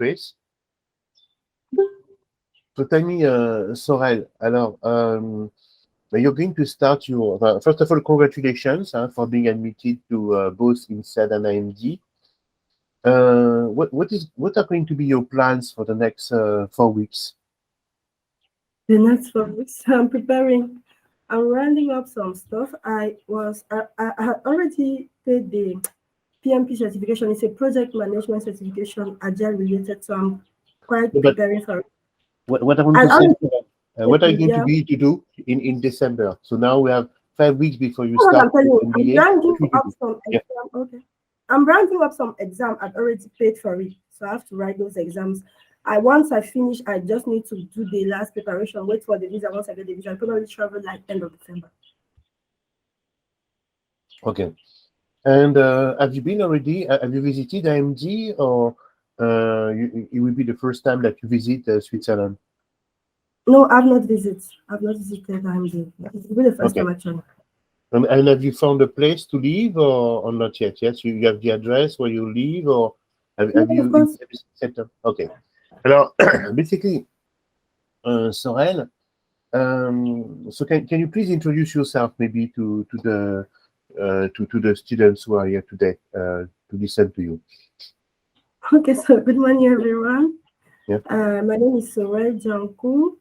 face. So tell me, Sorelle, alors, you're going to start your, first of all, congratulations for being admitted to both INSEAD and IMD. What are going to be your plans for the next 4 weeks? The next 4 weeks, I'm preparing. I'm rounding up some stuff. I had already paid the PMP certification. It's a project management certification, agile related. So I'm quite preparing for it. What I want to say, what are you going to be to do in December? So now we have 5 weeks before you start MBA. I'm rounding up some exam. Okay. I'm rounding up some exam. I've already paid for it, so I have to write those exams. Once I finish, I just need to do the last preparation. Wait for the visa. Once I get the visa, I'll probably travel like end of December. Okay. And have you been already? Have you visited IMD, or it will be the first time that you visit Switzerland? No, I've not visited. I've not visited IMD. It will be the first time actually. And have you found a place to live, or not yet? Yes, you have the address where you live, or have you set up? Okay. Alors, basically, Sorelle, so can you please introduce yourself maybe to the students who are here today to listen to you? Okay, so good morning, everyone. Yeah. My name is Sorelle Janku.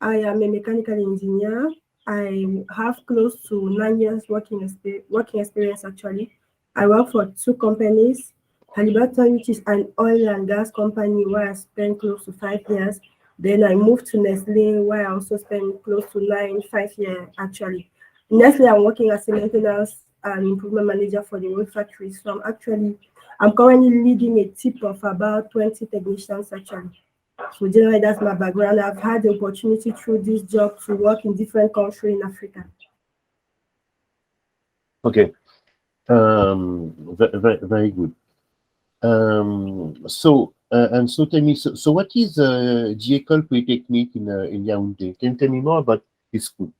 I am a mechanical engineer. I have close to 9 years working experience actually. I work for 2 companies. Hubert, which is an oil and gas company where I spent close to 5 years. Then I moved to Nestle where I also spent close to 5 years actually. Nestle, I'm working as a maintenance and improvement manager for the whole factory. So I'm currently leading a team of about 20 technicians actually. So generally, that's my background. I've had the opportunity through this job to work in different countries in Africa. Okay, very good. So tell me, so what is École Polytechnique in Yaoundé? Can you tell me more about this school?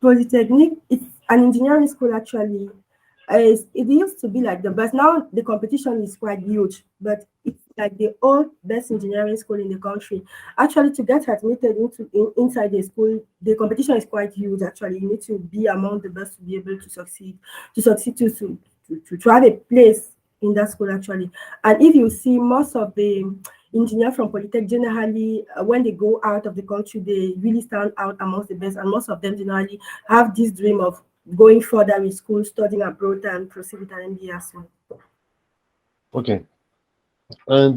Polytechnique, it's an engineering school actually. It used to be like the best. Now the competition is quite huge, but it's like the old best engineering school in the country. Actually, to get admitted inside the school, the competition is quite huge. Actually, you need to be among the best to be able to succeed. To have a place in that school actually. And if you see most of the engineers from Polytech, generally when they go out of the country, they really stand out amongst the best, and most of them generally have this dream of going further in school, studying abroad, and proceed with an MBA as well. Okay. And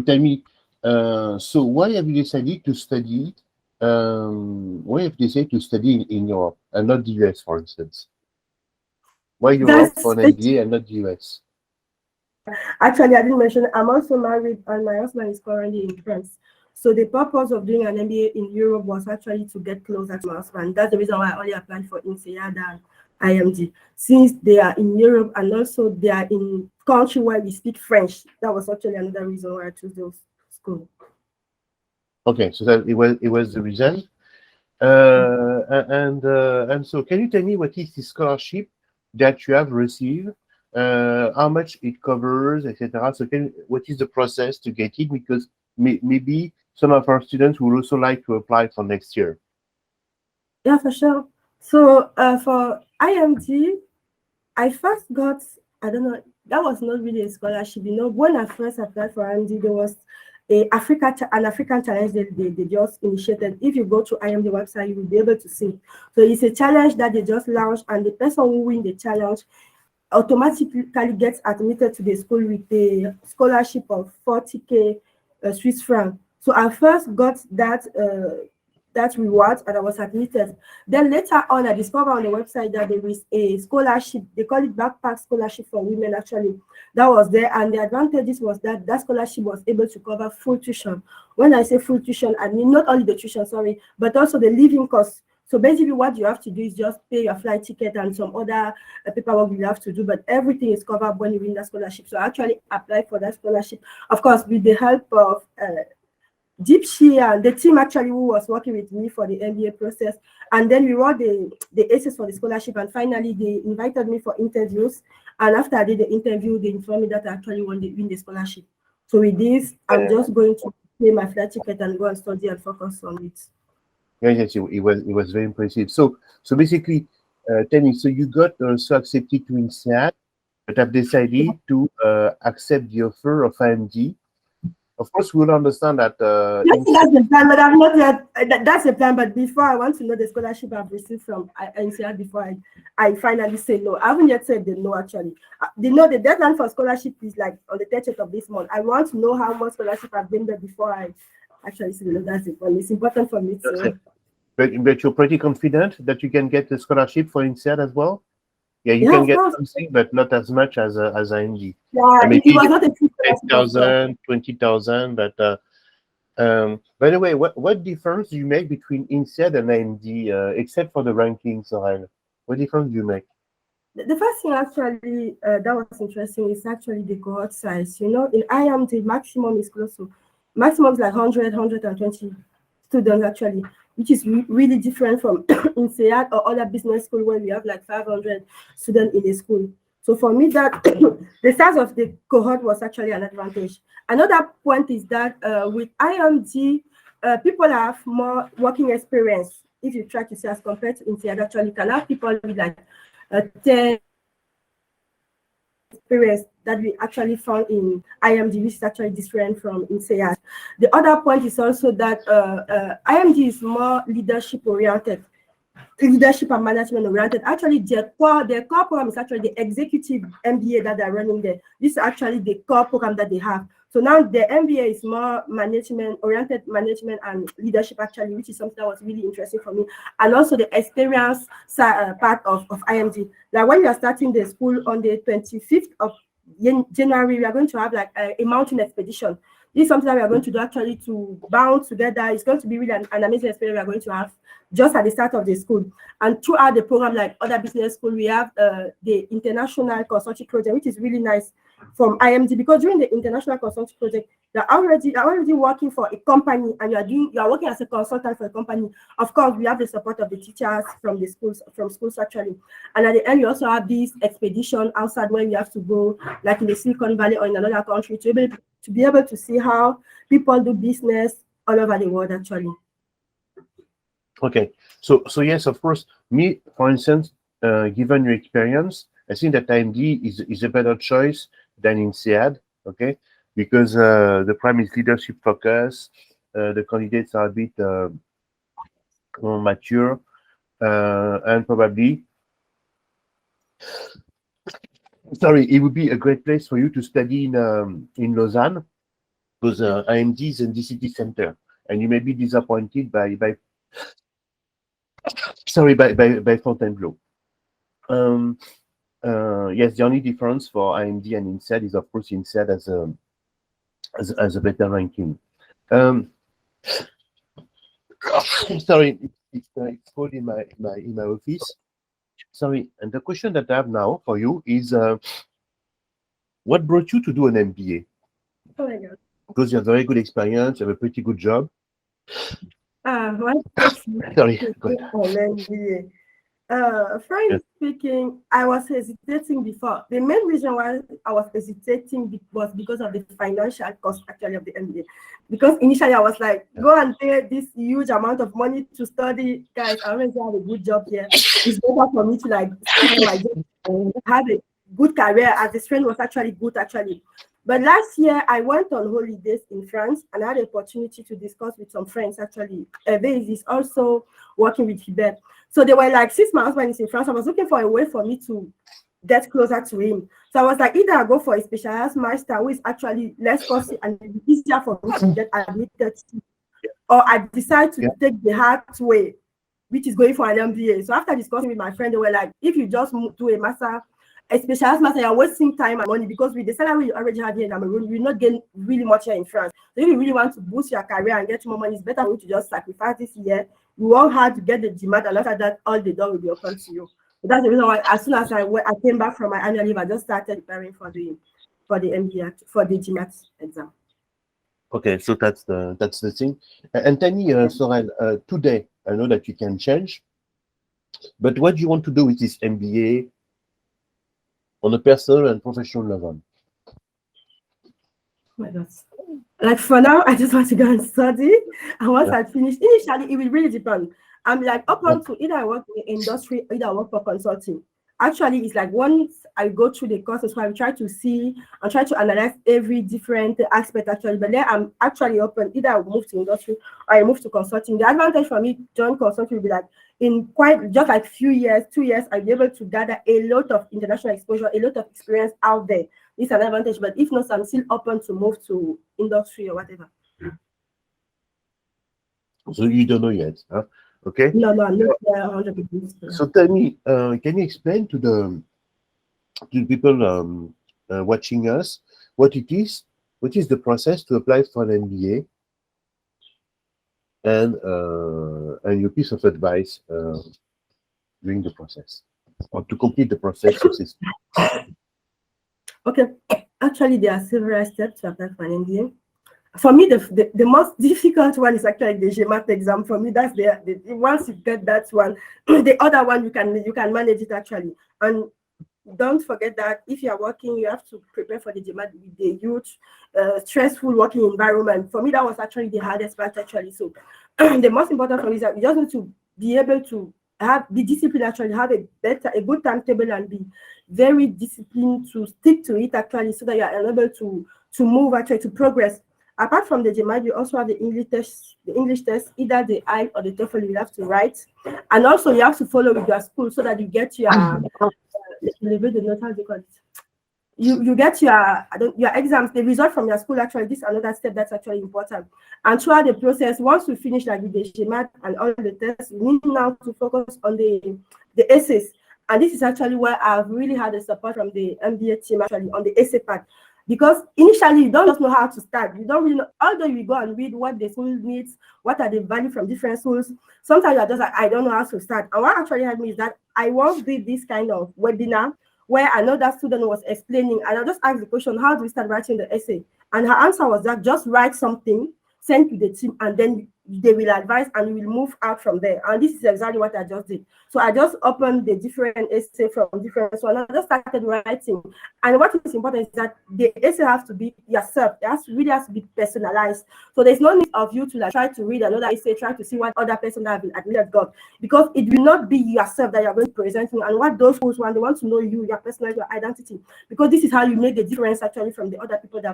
tell me, so why have you decided to study? Why have you decided to study in Europe and not the US, for instance? Why Europe for an MBA and not the US? Actually, I didn't mention I'm also married, and my husband is currently in France. So the purpose of doing an MBA in Europe was actually to get closer to my husband. That's the reason why I only applied for INSEAD and IMD, since they are in Europe and also they are in country where we speak French. That was actually another reason why I chose those schools. Okay, so that it was the reason. And so, can you tell me what is the scholarship that you have received? How much it covers, etc. So, what is the process to get it? Because maybe some of our students would also like to apply for next year. Yeah, for sure. So for IMD, I first got, I don't know, that was not really a scholarship. You know, when I first applied for IMD, there was an African challenge that they just initiated. If you go to IMD website, you will be able to see. So it's a challenge that they just launched, and the person who wins the challenge automatically gets admitted to the school with a scholarship of 40K Swiss franc. So I first got that reward and I was admitted. Then later on, I discovered on the website that there is a scholarship. They call it backpack scholarship for women actually. That was there, and the advantages was that that scholarship was able to cover full tuition. When I say full tuition, I mean not only the tuition, but also the living costs. So basically what you have to do is just pay your flight ticket and some other paperwork you have to do, but everything is covered when you win that scholarship. So I actually applied for that scholarship, of course, with the help of Gypsy and the team actually who was working with me for the MBA process. And then we wrote the essays for the scholarship, and finally they invited me for interviews. And after I did the interview, they informed me that I actually win the scholarship. So with this, I'm just going to pay my flight ticket and go and study and focus on it. Yes, it was very impressive. So basically, tell me, so you got also accepted to INSEAD, but have decided to accept the offer of IMD. Of course, we'll understand that. Yes, that's the plan, but I've not yet. That's the plan, but before I want to know the scholarship I've received from NCR before I finally say no. I haven't yet said the no actually. The deadline for scholarship is like on the 30th of this month. I want to know how much scholarship I've been there before I actually say no. That's it. It's important for me to. But you're pretty confident that you can get the scholarship for INSEAD as well? Yeah, you can get something, but not as much as IMD. Yeah, maybe it was not a 10,000, 20,000. But by the way, what difference do you make between INSEAD and IMD, except for the ranking, Sorelle? What difference do you make? The first thing actually that was interesting is actually the cohort size. You know, in IMD, maximum is close to maximum is like 100, 120 students actually, which is really different from INSEAD or other business school where we have like 500 students in a school. So for me, that the size of the cohort was actually an advantage. Another point is that with IMD, people have more working experience. If you try to see as compared to INSEAD, actually, you can have people with like 10 experience that we actually found in IMD, which is actually different from INSEAD. The other point is also that IMD is more leadership oriented, leadership and management oriented. Actually, their core program is actually the executive MBA that they're running there. This is actually the core program that they have. So now the MBA is more management oriented, management and leadership actually, which is something that was really interesting for me. And also the experience part of IMD. Like when we are starting the school on the 25th of January, we are going to have like a mountain expedition. This is something that we are going to do actually to bound together. It's going to be really an amazing experience we are going to have just at the start of the school. And throughout the program, like other business school, we have the international consulting project, which is really nice from IMD, because during the international consulting project, you're already working for a company and you are working as a consultant for a company. Of course, we have the support of the teachers from the schools, actually. And at the end, you also have this expedition outside where you have to go, like in the Silicon Valley or in another country, to be able to see how people do business all over the world, actually. Okay, so yes, of course, me, for instance, given your experience, I think that IMD is a better choice than INSEAD, okay, because the prime is leadership focus, the candidates are a bit more mature, and probably, sorry, it would be a great place for you to study in Lausanne, because IMD is in the city center, and you may be disappointed by Fontainebleau. Yes, the only difference for IMD and INSEAD is, of course, INSEAD as a better ranking. Sorry, it's cold in my office. Sorry, and the question that I have now for you is, what brought you to do an MBA? Oh my God. Because you have very good experience, you have a pretty good job. Sorry, go ahead. Frankly speaking, I was hesitating before. The main reason why I was hesitating was because of the financial cost actually of the MBA. Because initially I was like, go and pay this huge amount of money to study. Guys, I already have a good job here. It's better for me to like stick to my job and have a good career, as the trend was actually good actually. But last year, I went on holidays in France and I had the opportunity to discuss with some friends actually. Hubert is also working with Hubert. So they were like, 6 months when he's in France, I was looking for a way for me to get closer to him. So I was like, either I go for a specialized master, who is actually less costly and easier for me to get admitted to, or I decide to take the hard way, which is going for an MBA. So after discussing with my friend, they were like, if you just do a master, a specialized master, you're wasting time and money, because with the salary you already have here in Cameroon, you're not getting really much here in France. So if you really want to boost your career and get more money, it's better for you to just sacrifice this year. You won't have to get the GMAT, and after that, all the door will be open to you. So that's the reason why, as soon as I came back from my annual leave, I just started preparing for the MBA, for the GMAT exam. Okay, so that's the thing. And tell me, Sorelle, today, I know that you can change, but what do you want to do with this MBA on a personal and professional level? my God. Like for now, I just want to go and study. And once Yeah. I finish, initially it will really depend. I'm like open to either I work in the industry, either I work for consulting. Actually, it's like once I go through the courses, where I try to see and try to analyze every different aspect actually. But then I'm actually open. Either I move to industry or I move to consulting. The advantage for me join consulting will be like in quite just like few years, 2 years, I'll be able to gather a lot of international exposure, a lot of experience out there. It's an advantage, but if not, I'm still open to move to industry or whatever. So you don't know yet, huh? Okay. No, I'm not 100%. So tell me, can you explain to the people watching us what is the process to apply for an MBA, and your piece of advice during the process or to complete the process successfully? Okay, actually, there are several steps to apply for an MBA. For me, the most difficult one is actually the GMAT exam. For me, that's once you get that one, the other one you can manage it actually. And don't forget that if you are working, you have to prepare for the GMAT with the huge, stressful working environment. For me, that was actually the hardest part actually. So the most important for me is that you just need to be able to be disciplined actually, have a good timetable and be very disciplined to stick to it actually, so that you are able to move actually to progress. Apart from the GMAT, you also have the English test, either the I or the TOEFL you have to write, and also you have to follow with your school so that you get your you get your exams, the result from your school actually. This is another step that's actually important. And throughout the process, once you finish like with the GMAT and all the tests, we need now to focus on the essays. And this is actually where I've really had the support from the MBA team actually on the essay part. Because initially you don't just know how to start. You don't really know, although you go and read what the school needs, what are the value from different schools. Sometimes you're just like, I don't know how to start. And what actually helped me is that I once did this kind of webinar where another student was explaining, and I just asked the question, how do we start writing the essay? And her answer was that just write something, send to the team, and then they will advise and we will move out from there. And this is exactly what I just did. So I just opened the different essay from different, so I just started writing. And what is important is that the essay has to be yourself. It really has to be personalized. So there's no need of you to like try to read another essay, try to see what other person that have been admitted got, because it will not be yourself that you're going to present, and what those schools want, they want to know you, your personality, your identity, because this is how you make the difference actually from the other people that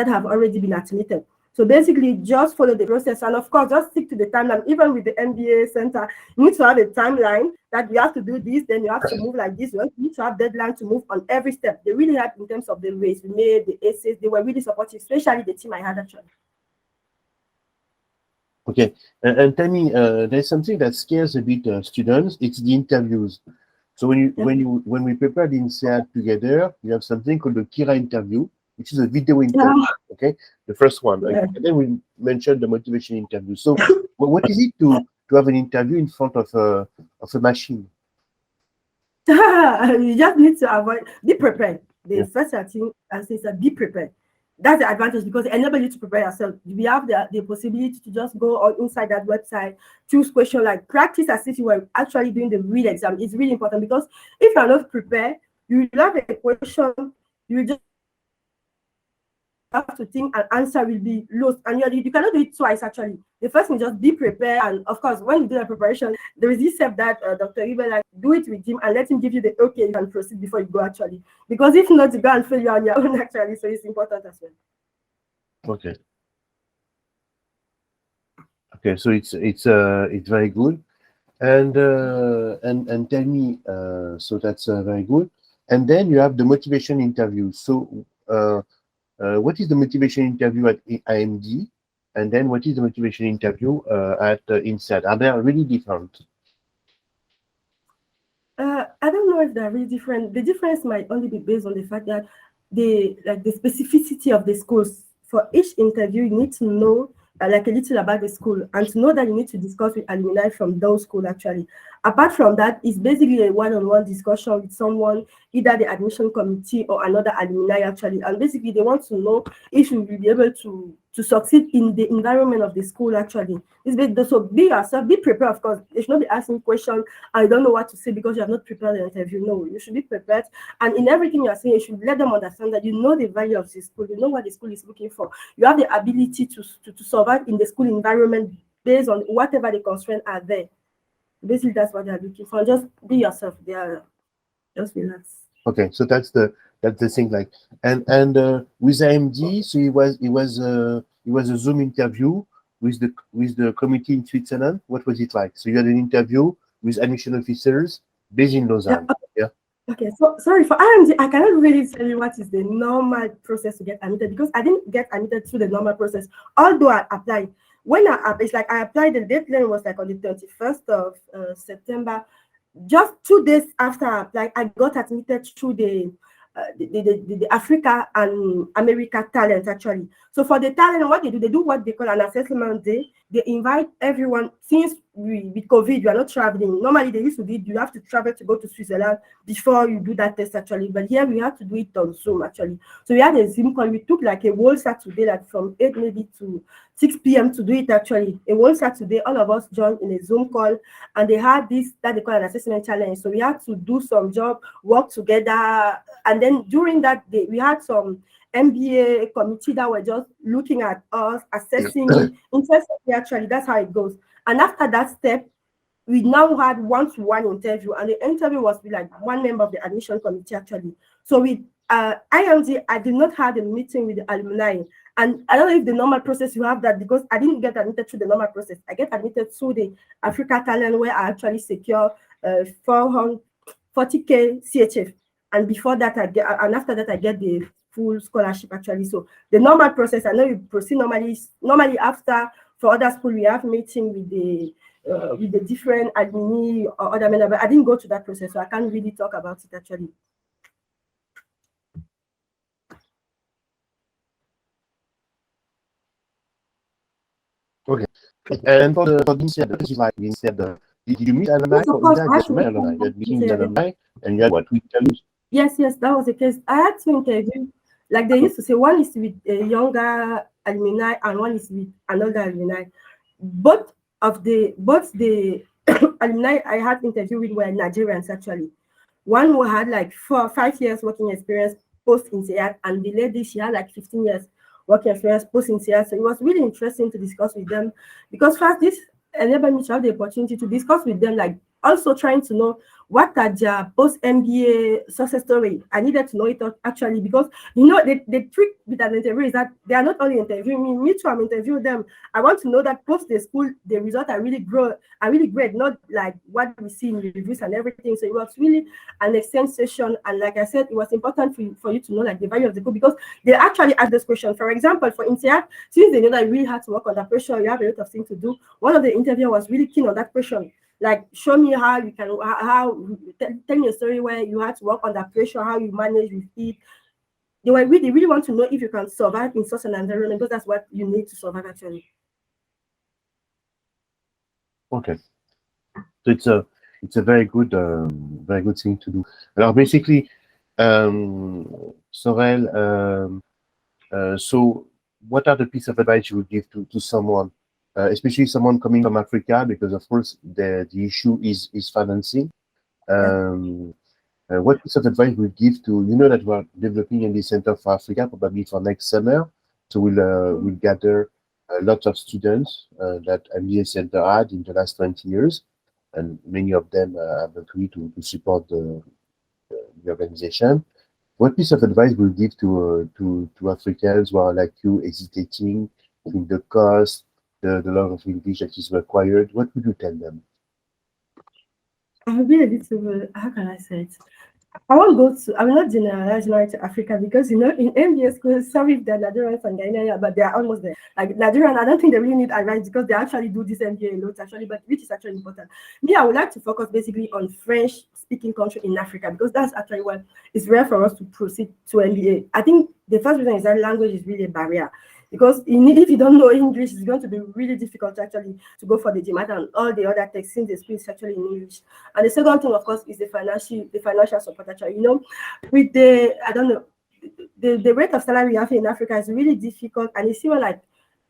have already been admitted. So basically, just follow the process, and of course, just stick to the timeline. Even with the MBA Center, you need to have a timeline that you have to do this, then you have to move like this. You need to have deadline to move on every step. They really helped in terms of the resume, the essays. They were really supportive, especially the team I had actually. Okay, and tell me, there's something that scares a bit students. It's the interviews. So when we prepare the INSEAD together, we have something called the Kira interview, which is a video interview. Okay, the first one. Yeah. And then we mentioned the motivation interview. So what is it to have an interview in front of a machine? You just need to be prepared. The first thing I say is that be prepared. That's the advantage, because it enables you to prepare yourself. We have the possibility to just go on inside that website, choose question, like practice as if you were actually doing the real exam. It's really important, because if you're not prepared, you will have a question, you just have to think and answer will be lost, and you cannot do it twice actually. The first thing, just be prepared, and of course when you do the preparation, there is this step that Dr. Hubert, like, do it with him and let him give you the okay, you can proceed before you go actually, because if not, you go and fail you on your own actually. So it's important as well. Okay, so it's very good, and tell me, so that's very good. And then you have the motivation interview. So what is the motivation interview at IMD, and then what is the motivation interview at INSEAD? Are they really different? I don't know if they're really different. The difference might only be based on the fact that the specificity of the schools. For each interview, you need to know like a little about the school, and to know that you need to discuss with alumni from those schools actually. Apart from that, it's basically a one-on-one discussion with someone, either the admission committee or another alumni actually, and basically they want to know if you will be able to to succeed in the environment of the school. Actually, so be yourself, be prepared. Of course, you should not be asking questions I don't know what to say because you have not prepared the interview. No, you should be prepared, and in everything you are saying, you should let them understand that you know the value of the school, you know what the school is looking for, you have the ability to survive in the school environment based on whatever the constraints are there. Basically, that's what they are looking for. Just be yourself. They are just relax. Okay, so that's the thing. Like, and with AMD, so it was a Zoom interview with the committee in Switzerland. What was it like? So you had an interview with admission officers based in Lausanne. Yeah. Okay, so sorry for IMD, I cannot really tell you what is the normal process to get admitted because I didn't get admitted through the normal process. Although I applied, when it's like I applied, the deadline was like on the 31st of September. Just 2 days after I applied, I got admitted through the Africa and America talent actually. So for the talent, what they do what they call an assessment day. They invite everyone. Since with COVID, you are not traveling. Normally they used to do, you have to travel to go to Switzerland before you do that test actually. But here we have to do it on Zoom actually. So we had a Zoom call. We took like a whole Saturday, like from 8 maybe to 6 p.m. to do it actually. A whole Saturday, all of us joined in a Zoom call, and they had this that they call an assessment challenge. So we had to do some job, work together, and then during that day, we had some MBA committee that were just looking at us, assessing interestingly actually. That's how it goes. And after that step, we now had one-to-one interview, and the interview was with like one member of the admission committee actually. So with IMD, I did not have a meeting with the alumni. And I don't know if the normal process you have that, because I didn't get admitted through the normal process. I get admitted through the Africa Talent, where I actually secure 40K CHF. And before that, and after that, I get the full scholarship actually. So the normal process, I know you proceed normally. Normally after, for other school, we have meeting with the different admin or other members, but I didn't go to that process, so I can't really talk about it actually. Okay. And for the did you meet alumni? Yes, of course, I had alumni. You had meeting with alumni, and you had what? Yes, that was the case. I had two interviews. Like they used to say, one is with a younger alumni and one is with another alumni. Both the alumni I had interview with were Nigerians actually. One who had like 4 or 5 years working experience post INSEAD, and the lady, she had like 15 years working experience post INSEAD. So it was really interesting to discuss with them, because first this enabled me to have the opportunity to discuss with them, like also trying to know what are their post MBA success story. I needed to know it actually, because the trick with an interview is that they are not only interviewing me too, I'm interviewing them. I want to know that post the school the results are really great, not like what we see in the reviews and everything. So it was really an exchange session, and like I said, it was important for you to know like the value of the school, because they actually ask this question. For example, for INSEAD, since they know that you really had to work under pressure, you have a lot of things to do. One of the interviewers was really keen on that question. Like, show me how you can, tell me a story where you had to work under pressure, how you manage with it. They really want to know if you can survive in such an environment, because that's what you need to survive actually. Okay, so it's a very good thing to do. Alors basically, Sorelle, so what are the piece of advice you would give to someone? Especially someone coming from Africa, because of course the issue is financing. What piece of advice would you give to, that we're developing MBA Center for Africa probably for next summer, so we'll gather a lot of students that MBA Center had in the last 20 years, and many of them have agreed to support the organization. What piece of advice would you give to Africans who are like you, hesitating in the cost, the level of English that is required? What would you tell them? I'll be a little, how can I say it? I will not generalize to Africa, because in MBA schools, sorry if they're Nigerians and Ghanaians, but they're almost there. Like Nigerian, I don't think they really need advice, because they actually do this MBA a lot actually, but which is actually important. Me, I would like to focus basically on French speaking country in Africa, because that's actually what is rare for us to proceed to MBA. I think the first reason is that language is really a barrier. Because if you don't know English, it's going to be really difficult actually to go for the GMAT and all the other texts, since the school is actually in English. And the second thing, of course, is the financial support actually. With the rate of salary we have in Africa is really difficult, and it's even like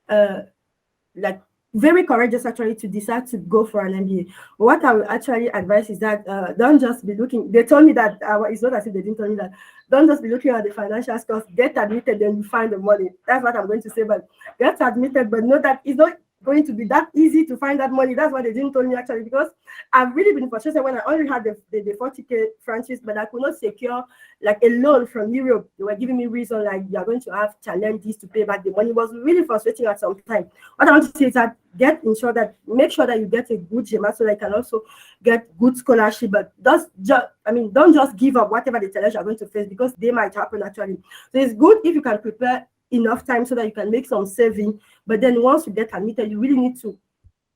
like very courageous actually to decide to go for an MBA. What I would actually advise is that don't just be looking. They told me that it's not as if they didn't tell me that. Don't just be looking at the financial scores. Get admitted, then you find the money. That's what I'm going to say. But get admitted, but know that it's not going to be that easy to find that money. That's what they didn't tell me actually, because I've really been frustrated when I only had the 40K franchise, but I could not secure like a loan from Europe. They were giving me reason like you are going to have challenges to pay back the money. It was really frustrating at some time. What I want to say is that make sure that you get a good GMAT so that you can also get good scholarship, but don't just give up whatever the challenge you're going to face, because they might happen actually. So it's good if you can prepare enough time so that you can make some saving, but then once you get admitted, you really need to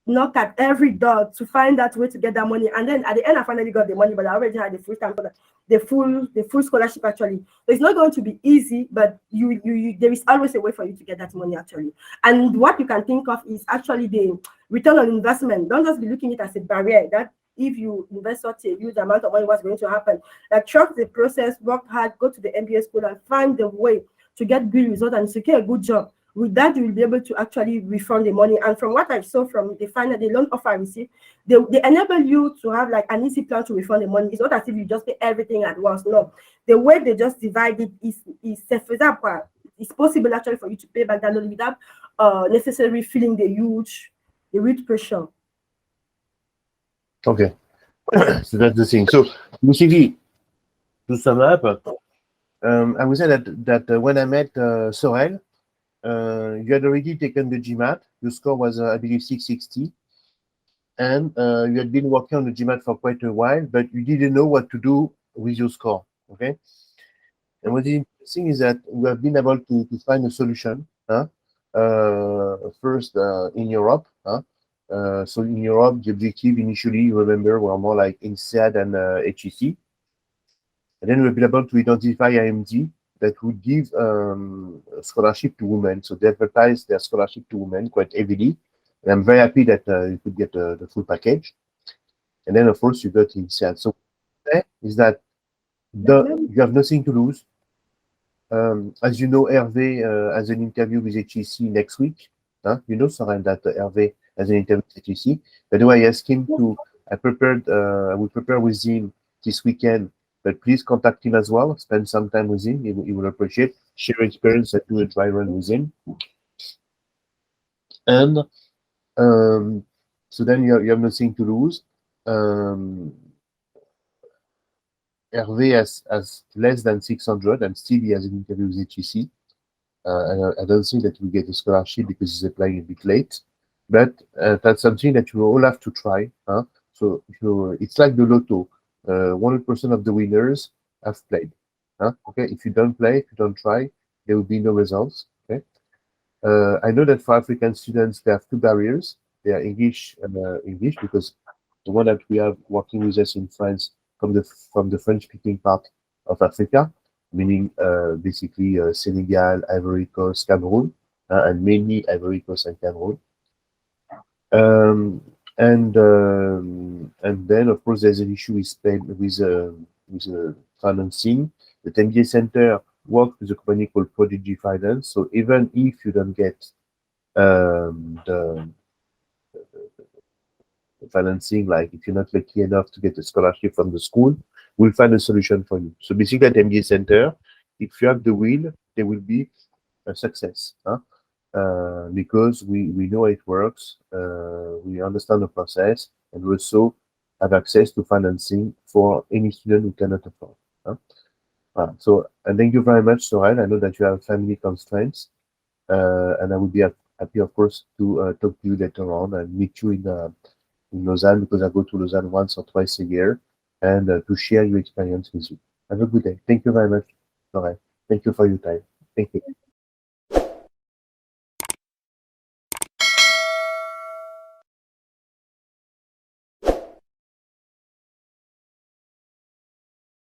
knock at every door to find that way to get that money. And then at the end, I finally got the money, but I already had the full time for that, the full scholarship actually. So it's not going to be easy, but there is always a way for you to get that money actually. And what you can think of is actually the return on investment. Don't just be looking at it as a barrier that if you invest such a huge amount of money, what's going to happen? Like trust the process, work hard, go to the MBA school and find the way to get good results and secure a good job. With that, you will be able to actually refund the money. And from what I saw from the loan offer I received, they enable you to have like an easy plan to refund the money. It's not as if you just pay everything at once. No, the way they just divide it is for example, it's possible actually for you to pay back that loan without necessarily feeling the huge pressure. Okay, so that's the thing. So basically, to sum up, I would say that when I met Sorelle, you had already taken the GMAT. Your score was, I believe, 660, and you had been working on the GMAT for quite a while, but you didn't know what to do with your score. Okay, and what is interesting is that we have been able to find a solution. First in Europe. So in Europe, the objective initially, you remember, were more like INSEAD and HEC. And then we've been able to identify IMD that would give scholarship to women. So they advertise their scholarship to women quite heavily. And I'm very happy that you could get the full package. And then, of course, you got INSEAD. So is that you have nothing to lose. As you know, Hervé has an interview with HEC next week. You know, Sorelle, that Hervé has an interview with HEC. By the way, I asked him I will prepare with him this weekend, but please contact him as well. Spend some time with him. He will appreciate, share experience and do a dry run with him. And so then you have nothing to lose. Hervé has less than 600 and still he has an interview with HEC. And I don't think that we get a scholarship because he's applying a bit late, but that's something that you all have to try. So it's like the lotto. 100% of the winners have played. Okay, if you don't play, if you don't try, there will be no results. Okay, I know that for African students, they have two barriers. They are English and English, because the one that we have working with us in France from the French-speaking part of Africa, meaning basically Senegal, Ivory Coast, Cameroon, and mainly Ivory Coast and Cameroon. And then, of course, there's an issue with financing. The MBA Center works with a company called Prodigy Finance. So even if you don't get the financing, like if you're not lucky enough to get a scholarship from the school, we'll find a solution for you. So basically at MBA Center, if you have the will, there will be a success. Because we know it works, we understand the process, and we also have access to financing for any student who cannot afford. So thank you very much, Sorelle. I know that you have family constraints, and I would be happy, of course, to talk to you later on and meet you in Lausanne, because I go to Lausanne once or twice a year, and to share your experience with you. Have a good day. Thank you very much, Sorelle. Thank you for your time. Thank you.